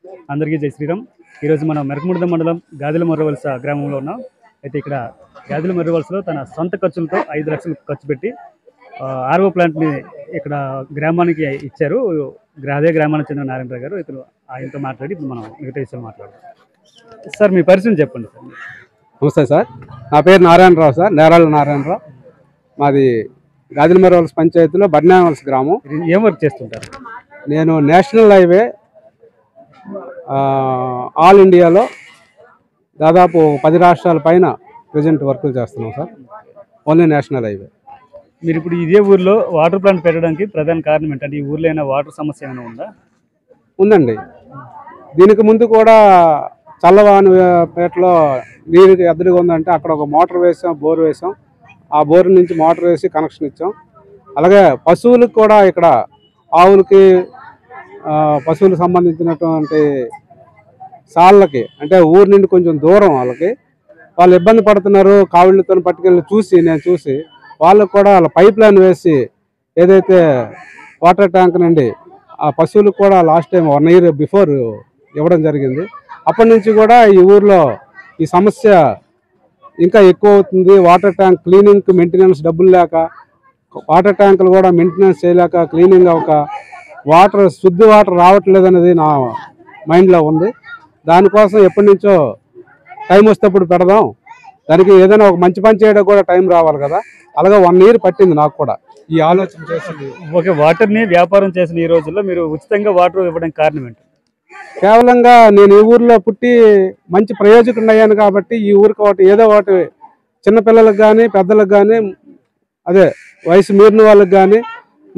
అందరికీ జై శ్రీరామ్. ఈరోజు మనం మెరకముడిద మండలం గాదిల మర్రివలస గ్రామంలో ఉన్నాం. అయితే ఇక్కడ గాదిల మర్రివలసలో తన సొంత ఖర్చులతో 5 లక్షలు ఖర్చు పెట్టి ఆర్ఓ ప్లాంట్ని ఇక్కడ గ్రామానికి ఇచ్చారు. అదే గ్రామానికి చెందిన నారాయణరావు గారు. ఇతను ఆయనతో మాట్లాడి ఇప్పుడు మనం మిగతా విషయాలు మాట్లాడదాం. సార్ మీ పరిచయం చెప్పండి సార్. నమస్తే సార్, నా పేరు నారాయణరావు సార్, నేరాళ్ళ నారాయణరావు. మాది గాదిల మర్రివలస పంచాయతీలో బర్నావలస గ్రామం. ఏం వర్క్ చేస్తుంటారు? నేను నేషనల్ హైవే ఆల్ ఇండియాలో దాదాపు 10 రాష్ట్రాల పైన ప్రజెంట్ వర్కులు చేస్తున్నాం సార్. Only national highway. మీరు ఇప్పుడు ఇదే ఊర్లో వాటర్ ప్లాంట్ పెట్టడానికి ప్రధాన కారణం ఏంటంటే ఈ ఊర్లో అయినా వాటర్ సమస్య ఏమైనా ఉందా? ఉందండి. దీనికి ముందు కూడా చల్లవానిపేటలో నీరు ఎద్దడిగా ఉందంటే అక్కడ ఒక మోటార్ వేసాం, బోర్ వేసాం. ఆ బోర్ నుంచి మోటార్ వేసి కనెక్షన్ ఇచ్చాం. అలాగే పశువులకు కూడా ఇక్కడ ఆవులకి పశువులకు సంబంధించినటువంటి సాళ్ళకి అంటే ఊరి నుండి కొంచెం దూరం వాళ్ళు ఇబ్బంది పడుతున్నారు. కావిళ్ళతో పట్టుకెళ్ళి నేను చూసి వాళ్ళకు కూడా వాళ్ళ పైప్ లైన్ వేసి ఏదైతే వాటర్ ట్యాంక్ నుండి ఆ పశువులకు కూడా లాస్ట్ టైం 1 year బిఫోర్ ఇవ్వడం జరిగింది. అప్పటి నుంచి కూడా ఈ ఊర్లో ఈ సమస్య ఇంకా ఎక్కువ అవుతుంది. వాటర్ ట్యాంక్ క్లీనింగ్కి మెయింటెనెన్స్ డబ్బులు లేక, వాటర్ ట్యాంకులు కూడా మెయింటెనెన్స్ చేయలేక, క్లీనింగ్ అవ్వక, శుద్ధి వాటర్ రావట్లేదు అనేది నా మైండ్లో ఉంది. దానికోసం ఎప్పటి నుంచో టైం వస్తేప్పుడు పెడదాం, దానికి ఏదైనా ఒక మంచి పని చేయడానికి కూడా టైం రావాలి కదా. అలాగే 1 year పట్టింది నాకు కూడా ఈ ఆలోచన చేసింది. ఓకే, వాటర్ని వ్యాపారం చేసిన ఈ రోజుల్లో మీరు ఉచితంగా వాటర్ ఇవ్వడానికి కారణం ఏంటి? కేవలంగా నేను ఈ ఊర్లో పుట్టి మంచి ప్రయోజకుడిని అయ్యాను కాబట్టి ఈ ఊరికి ఏదో ఒకటి చిన్నపిల్లలకు కానీ పెద్దలకు కానీ అదే వయసు మీరిన వాళ్ళకి కానీ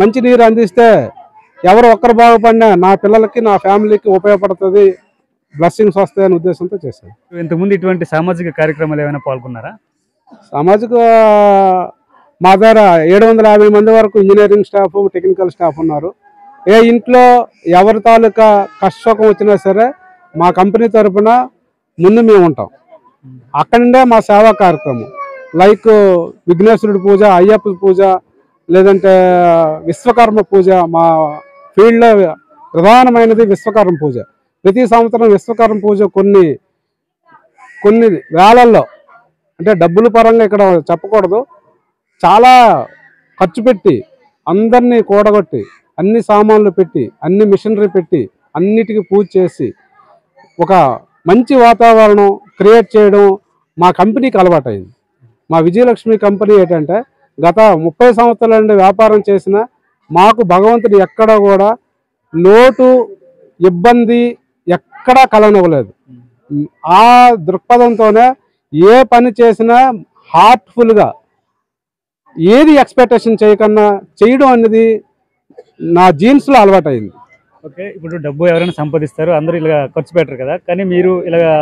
మంచి నీరు అందిస్తే ఎవరు ఒక్కరు బాగుపడినా నా పిల్లలకి నా ఫ్యామిలీకి ఉపయోగపడుతుంది, బ్లెస్సింగ్స్ వస్తాయనే ఉద్దేశంతో చేశాను. ఇంతకుముందు ఇటువంటి సామాజిక కార్యక్రమాలు ఏమైనా పాల్గొన్నారా? సామాజిక మా దగ్గర 750 మంది వరకు ఇంజనీరింగ్ స్టాఫ్, టెక్నికల్ స్టాఫ్ ఉన్నారు. ఏ ఇంట్లో ఎవరి తాలూకా కష్టసుఖం వచ్చినా సరే మా కంపెనీ తరఫున ముందు మేము ఉంటాం. అక్కడి నుండే మా సేవా కార్యక్రమం లైక్ విఘ్నేశ్వరుడి పూజ, అయ్యప్ప పూజ, లేదంటే విశ్వకర్మ పూజ. మా ఫీల్డ్లో ప్రధానమైనది విశ్వకర్మ పూజ. ప్రతి సంవత్సరం విశ్వకర్మ పూజ కొన్ని వేలల్లో, అంటే డబ్బుల పరంగా ఇక్కడ చెప్పకూడదు, చాలా ఖర్చు పెట్టి అందరినీ కూడగొట్టి అన్ని సామాన్లు పెట్టి అన్ని మిషనరీ పెట్టి అన్నిటికీ పూజ చేసి ఒక మంచి వాతావరణం క్రియేట్ చేయడం మా కంపెనీకి అలవాటైంది. మా విజయలక్ష్మి కంపెనీ ఏంటంటే గత 30 సంవత్సరాల నుండి వ్యాపారం చేసిన మాకు భగవంతుడు ఎక్కడా కూడా లోటు ఇబ్బంది ఎక్కడా కలగనివ్వలేదు. ఆ దృక్పథంతోనే ఏ పని చేసినా హార్ట్ఫుల్గా, ఏది ఎక్స్పెక్టేషన్ చేయకుండా చేయడం అనేది నా జీన్స్లో అలవాటైంది. ఓకే, ఇప్పుడు డబ్బు ఎవరైనా సంపాదిస్తారు, అందరూ ఇలా ఖర్చు పెట్టరు కదా, కానీ మీరు ఇలాగా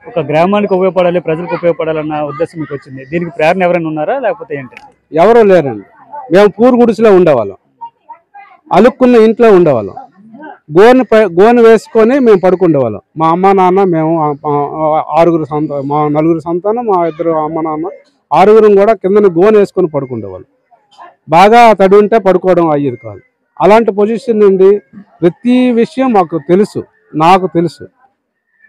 ఒక గ్రామానికి ఉపయోగపడాలి, ప్రజలకు ఉపయోగపడాలన్న ఉద్దేశం మీకు వచ్చింది. దీనికి ప్రేరణ ఎవరైనా ఉన్నారా లేకపోతే ఏంటి? ఎవరూ లేరండి. మేము పూరు గుడిసెలో ఉండేవాళ్ళం, అలుక్కున్న ఇంట్లో ఉండేవాళ్ళం, గోను వేసుకొని మేము పడుకుండేవాళ్ళం. మా అమ్మ నాన్న, మేము 6 సంతానం, మా 4 సంతానం, మా 2 అమ్మ నాన్న, 6 కూడా కింద గోను వేసుకొని పడుకుండేవాళ్ళు. బాగా తడి ఉంటే పడుకోవడం అయ్యేది కాదు. అలాంటి పొజిషన్ నుండి ప్రతి విషయం నాకు తెలుసు.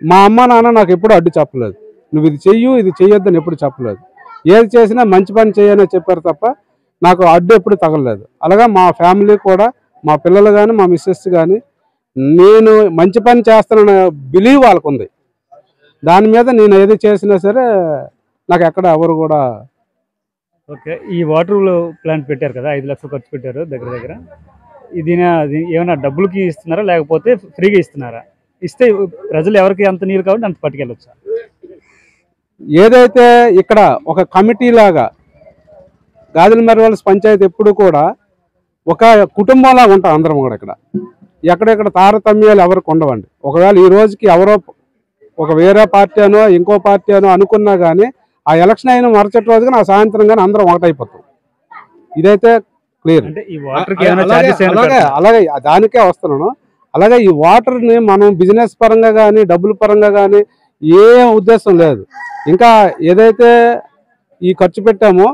మా అమ్మ నాన్న నాకు ఎప్పుడు అడ్డు చెప్పలేదు, నువ్వు ఇది చెయ్యు ఇది చెయ్యొద్దని ఎప్పుడు చెప్పలేదు. ఏది చేసినా మంచి పని చేయని చెప్పారు తప్ప నాకు అడ్డు ఎప్పుడు తగలలేదు. అలాగా మా ఫ్యామిలీ కూడా, మా పిల్లలు కానీ మా మిస్సెస్ కానీ నేను మంచి పని చేస్తానన్న బిలీవ్ వాళ్ళకు ఉంది. దాని మీద నేను ఏది చేసినా సరే నాకు ఎక్కడ ఎవరు కూడా. ఓకే, ఈ వాటర్ ప్లాంట్ పెట్టారు కదా, 5 లక్షలు ఖర్చు పెట్టారు దగ్గర. ఇది ఏమైనా డబ్బులకి ఇస్తున్నారా లేకపోతే ఫ్రీగా ఇస్తున్నారా? ఇస్తే ప్రజలు ఎవరికి అంత నీరు కాబట్టి అంత పట్టుకెళ్ళొచ్చా? ఏదైతే ఇక్కడ ఒక కమిటీ లాగా గాదిల మర్రివలస పంచాయతీ ఎప్పుడు కూడా ఒక కుటుంబంలాగా ఉంటాం అందరం కూడా. ఇక్కడ ఎక్కడెక్కడ తారతమ్యాలు ఎవరికి ఉండవండి. ఒకవేళ ఈ రోజుకి ఎవరో ఒక వేరే పార్టీ అనో ఇంకో పార్టీ అనో అనుకున్నా కానీ ఆ ఎలక్షన్ అయిన మరుసటి రోజుగా నా సాయంత్రం కానీ అందరం ఒకటైపోతాం. ఇదైతే క్లియర్. అలాగే దానికే వస్తున్నాను. అలాగే ఈ వాటర్ని మనం బిజినెస్ పరంగా కానీ డబ్బుల పరంగా కానీ ఏ ఉద్దేశం లేదు. ఇంకా ఏదైతే ఈ ఖర్చు పెట్టామో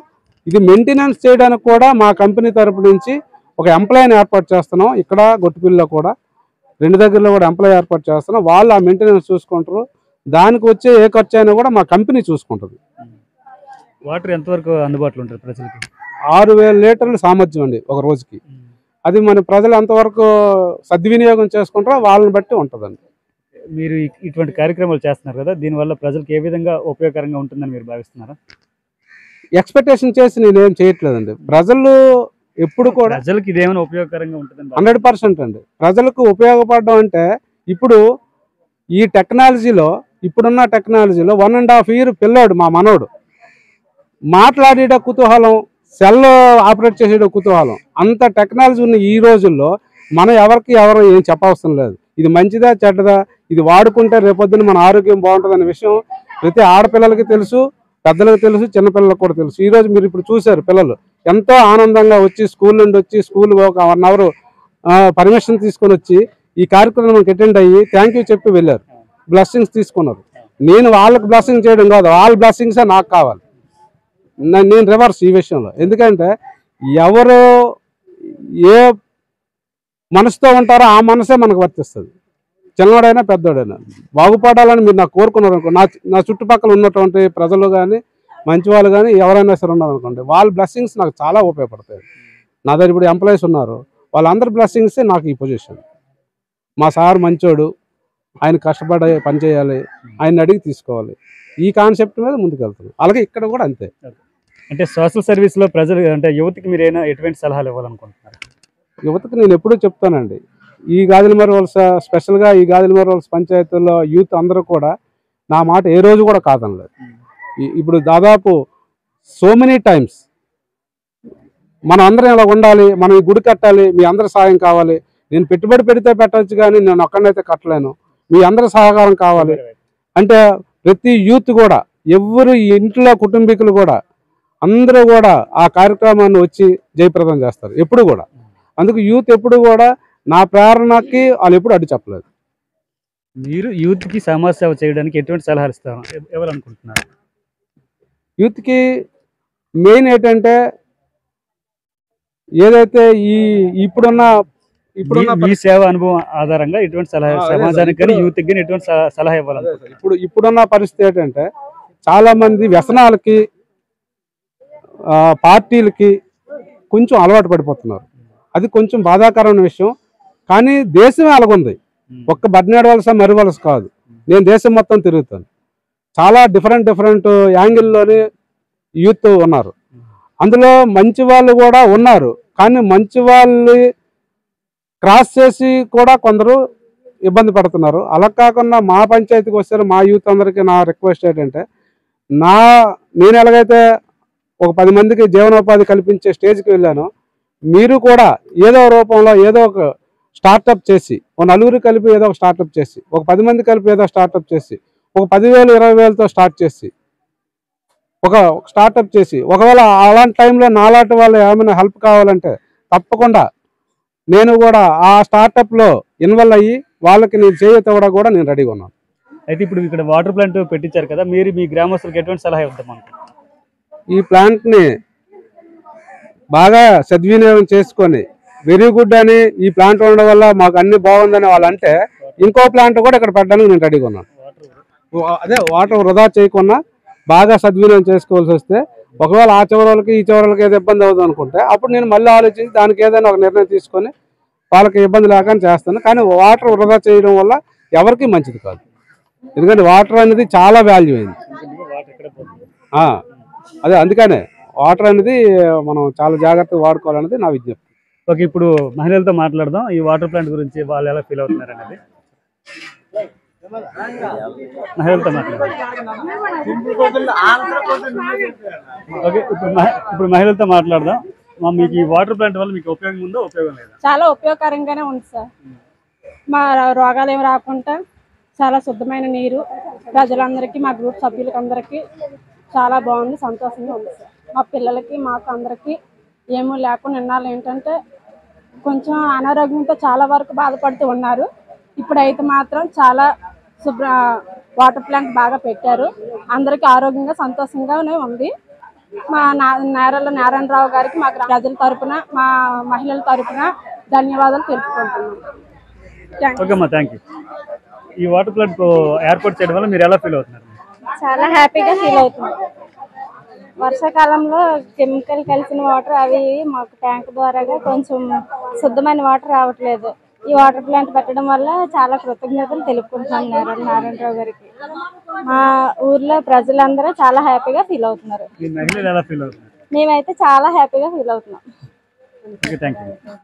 ఇది మెయింటెనెన్స్ చేయడానికి కూడా మా కంపెనీ తరపు నుంచి ఒక ఎంప్లాయీని ఏర్పాటు చేస్తున్నాం. ఇక్కడ గొట్టుపిల్లిలో కూడా 2 దగ్గరలో కూడా ఎంప్లాయ్ ఏర్పాటు చేస్తున్నాం. వాళ్ళు ఆ మెయింటెనెన్స్ చూసుకుంటారు. దానికి వచ్చే ఏ ఖర్చు అయినా కూడా మా కంపెనీ చూసుకుంటుంది. వాటర్ ఎంతవరకు అందుబాటులో ఉంటుంది ప్రజలకి? 6,000 లీటర్ల సామర్థ్యం అండి ఒక రోజుకి. అది మన ప్రజలు ఎంతవరకు సద్వినియోగం చేసుకుంటారో వాళ్ళని బట్టి ఉంటుందండి. మీరు ఇటువంటి కార్యక్రమాలు చేస్తున్నారు కదా, దీనివల్ల ప్రజలకు ఏ విధంగా ఉపయోగకరంగా ఉంటుందని మీరు భావిస్తున్నారా? ఎక్స్పెక్టేషన్ చేసి నేనేం చేయట్లేదండి. ప్రజలు ఎప్పుడు కూడా ప్రజలకు ఇదేమైనా ఉపయోగకరంగా ఉంటుందని 100% అండి. ప్రజలకు ఉపయోగపడడం అంటే ఇప్పుడు ఈ టెక్నాలజీలో, ఇప్పుడున్న టెక్నాలజీలో 1.5 year పిల్లోడు మా మనోడు మాట్లాడేట కుతూహలం, సెల్ ఆపరేట్ చేసేట కుతూహలం, అంత టెక్నాలజీ ఉన్న ఈ రోజుల్లో మనం ఎవరు ఏం చెప్పవసరం లేదు. ఇది మంచిదా చెడ్డదా, ఇది వాడుకుంటే రేపొద్దున మన ఆరోగ్యం బాగుంటుందనే విషయం ప్రతి ఆడపిల్లలకి తెలుసు, పెద్దలకు తెలుసు, చిన్నపిల్లలకు కూడా తెలుసు. ఈరోజు మీరు ఇప్పుడు చూశారు, పిల్లలు ఎంతో ఆనందంగా వచ్చి స్కూల్ నుండి వచ్చి స్కూల్ ఒక 1 hour పర్మిషన్ తీసుకొని వచ్చి ఈ కార్యక్రమానికి అటెండ్ అయ్యి థ్యాంక్ యూ చెప్పి వెళ్ళారు, బ్లెస్సింగ్స్ తీసుకున్నారు. నేను వాళ్ళకి బ్లెస్సింగ్ చేయడం కాదు, వాళ్ళ బ్లెస్సింగ్సే నాకు కావాలి. నేను రివర్స్ ఈ విషయంలో. ఎందుకంటే ఎవరు ఏ మనసుతో ఉంటారో ఆ మనసే మనకు వర్తిస్తుంది. చిన్నవాడైనా పెద్దవాడైనా బాగుపడాలని మీరు నాకు కోరుకున్నారు అనుకో, నా చుట్టుపక్కల ఉన్నటువంటి ప్రజలు కానీ మంచి వాళ్ళు కానీ ఎవరైనా సరే ఉన్నారనుకోండి, వాళ్ళ బ్లెస్సింగ్స్ నాకు చాలా ఉపయోగపడతాయి. నా దగ్గర ఇప్పుడు ఎంప్లాయీస్ ఉన్నారు, వాళ్ళందరి బ్లెస్సింగ్సే నాకు ఈ పొజిషన్. మా సార్ మంచోడు, ఆయన కష్టపడి పని చేయాలి, ఆయన అడిగి తీసుకోవాలి, ఈ కాన్సెప్ట్ మీద ముందుకెళ్తున్నాం. అలాగే ఇక్కడ కూడా అంతే. అంటే సోషల్ సర్వీస్లో ప్రజలు అంటే యువతకి మీరు ఎటువంటి సలహాలు ఇవ్వాలనుకుంటున్నారు? యువతకు నేను ఎప్పుడూ చెప్తానండి, ఈ గాదిలమర్రి వలస స్పెషల్గా ఈ గాదిలమర్రి వలస పంచాయతీల్లో యూత్ అందరూ కూడా నా మాట ఏ రోజు కూడా కాదనలేదు. ఇప్పుడు దాదాపు సో మెనీ టైమ్స్ మనం అందరం ఇలా ఉండాలి, మనం ఈ గుడి కట్టాలి, మీ అందరి సహాయం కావాలి, నేను పెట్టుబడి పెడితే పెట్టవచ్చు కానీ నేను ఒక్కడైతే కట్టలేను, మీ అందరి సహకారం కావాలి అంటే ప్రతి యూత్ కూడా, ఎవరు ఇంట్లో కుటుంబీకులు కూడా అందరూ కూడా ఆ కార్యక్రమాన్ని వచ్చి జయప్రదం చేస్తారు ఎప్పుడు కూడా. అందుకు యూత్ ఎప్పుడు కూడా నా ప్రేరణకి వాళ్ళు ఎప్పుడు అడ్డు చెప్పలేదు. మీరు యూత్కి సమాజ సేవ చేయడానికి ఎటువంటి సలహాలు ఇస్తారు ఎవరనుకుంటున్నారు? యూత్కి మెయిన్ ఏంటంటే ఏదైతే ఇప్పుడున్న మీ సేవ అనుభవం ఆధారంగా ఎటువంటి సలహా సమాజానికి కానీ యూత్కి కానీ ఎటువంటి సలహా ఇవ్వాలి? ఇప్పుడున్న పరిస్థితి ఏంటంటే చాలా మంది వ్యసనాలకి పార్టీలకి కొంచెం అలవాటు పడిపోతున్నారు. అది కొంచెం బాధాకరమైన విషయం. కానీ దేశమే అలాగుంది, ఒక్క బడ్నాడు వలస మర్రి వలస కాదు. నేను దేశం మొత్తం తిరుగుతాను, చాలా డిఫరెంట్ యాంగిల్లోని యూత్ ఉన్నారు. అందులో మంచి వాళ్ళు కూడా ఉన్నారు, కానీ మంచి వాళ్ళు క్రాస్ చేసి కూడా కొందరు ఇబ్బంది పడుతున్నారు. అలా కాకుండా మా పంచాయతీకి వస్తారు మా యూత్ అందరికీ నా రిక్వెస్ట్ ఏంటంటే, నేను ఎలాగైతే ఒక 10 మందికి జీవనోపాధి కల్పించే స్టేజ్కి వెళ్ళానో, మీరు కూడా ఏదో రూపంలో ఏదో ఒక స్టార్టప్ చేసి, ఒక 4 కలిపి ఏదో ఒక స్టార్టప్ చేసి, ఒక 10 మంది కలిపి ఏదో స్టార్టప్ చేసి, ఒక 10,000 20,000తో స్టార్ట్ చేసి ఒక స్టార్టప్ చేసి, ఒకవేళ అలాంటి టైంలో నాలాంటి వాళ్ళు ఏమైనా హెల్ప్ కావాలంటే తప్పకుండా నేను కూడా ఆ స్టార్టప్లో ఇన్వాల్వ్ అయ్యి వాళ్ళకి నేను చేయూత కూడా నేను రెడీగా ఉన్నాను. అయితే ఇప్పుడు ఇక్కడ వాటర్ ప్లాంట్ పెట్టించారు కదా, మీరు మీ గ్రామస్తులకు ఎటువంటి సలహా ఇద్దాం? ఈ ప్లాంట్ని బాగా సద్వినియోగం చేసుకొని వెరీ గుడ్ అని, ఈ ప్లాంట్ ఉండడం వల్ల మాకు అన్ని బాగుందని వాళ్ళు అంటే ఇంకో ప్లాంట్ కూడా ఇక్కడ పెట్టడానికి నేను రెడీగా ఉన్నాను. అదే వాటర్ వృధా చేయకుండా బాగా సద్వినియోగం చేసుకోవాల్సి వస్తే, ఒకవేళ ఆ చివరికి ఈ చివరికి ఏదో ఇబ్బంది అవుతుంది అనుకుంటే అప్పుడు నేను మళ్ళీ ఆలోచించి దానికి ఏదైనా ఒక నిర్ణయం తీసుకొని వాళ్ళకి ఇబ్బంది లేకుండా చేస్తాను. కానీ వాటర్ వృధా చేయడం వల్ల ఎవరికి మంచిది కాదు, ఎందుకంటే వాటర్ అనేది చాలా వాల్యూ అయింది. అదే అందుకనే వాటర్ అనేది మనం చాలా జాగ్రత్తగా వాడుకోవాలనేది నా విజ్ఞప్తి. ఓకే, ఇప్పుడు మహిళలతో మాట్లాడదాం ఈ వాటర్ ప్లాంట్ గురించి, వాళ్ళు ఎలా ఫీల్ అవుతున్నారు అనేది. మహిళలతో మాట్లాడదాం. ఓకే, ఇప్పుడు మహిళలతో మాట్లాడదాం. మీకు ఈ వాటర్ ప్లాంట్ వల్ల మీకు ఉపయోగం ఉందో ఉపయోగం లేదా? చాలా ఉపయోగకరంగానే ఉంది సార్. మా రోగాలు ఏమి రాకుండా చాలా శుద్ధమైన నీరు ప్రజలందరికీ, మా గ్రూప్ సభ్యులకి అందరికీ చాలా బాగుంది, సంతోషంగా ఉంది సార్. మా పిల్లలకి మాకు అందరికీ ఏమీ లేకుండా ఇన్నాళ్ళు ఏంటంటే కొంచెం అనారోగ్యంతో చాలా వరకు బాధపడుతూ ఉన్నారు. ఇప్పుడైతే మాత్రం చాలా వాటర్ ప్లాంట్ బాగా పెట్టారు, అందరికీ ఆరోగ్యంగా సంతోషంగానే ఉంది. మా నేరళ్ళ నారాయణరావు గారికి మా ప్రజల తరపున, మా మహిళల తరపున ధన్యవాదాలు తెలుపుకుంటున్నాం. ఓకే అమ్మా, థ్యాంక్ యూ. ఈ వాటర్ ప్లాంట్ ఏర్పాటు చేయడం వల్ల మీరు ఎలా ఫీల్ అవుతున్నారు? చాలా హ్యాపీగా ఫీల్ అవుతుంది. వర్షాకాలంలో కెమికల్ కలిసిన వాటర్ అవి మాకు ట్యాంక్ ద్వారాగా కొంచెం శుద్ధమైన వాటర్ రావట్లేదు. ఈ వాటర్ ప్లాంట్ పెట్టడం వల్ల చాలా కృతజ్ఞతలు తెలుపుకుంటున్నాం నారాయణరావు గారికి. మా ఊర్లో ప్రజలందరూ చాలా హ్యాపీగా ఫీల్ అవుతున్నారు. ఈ మహిళలు ఎలా ఫీల్ అవుతున్నారు? మేమైతే చాలా హ్యాపీగా ఫీల్ అవుతున్నాం. Okay, thank you.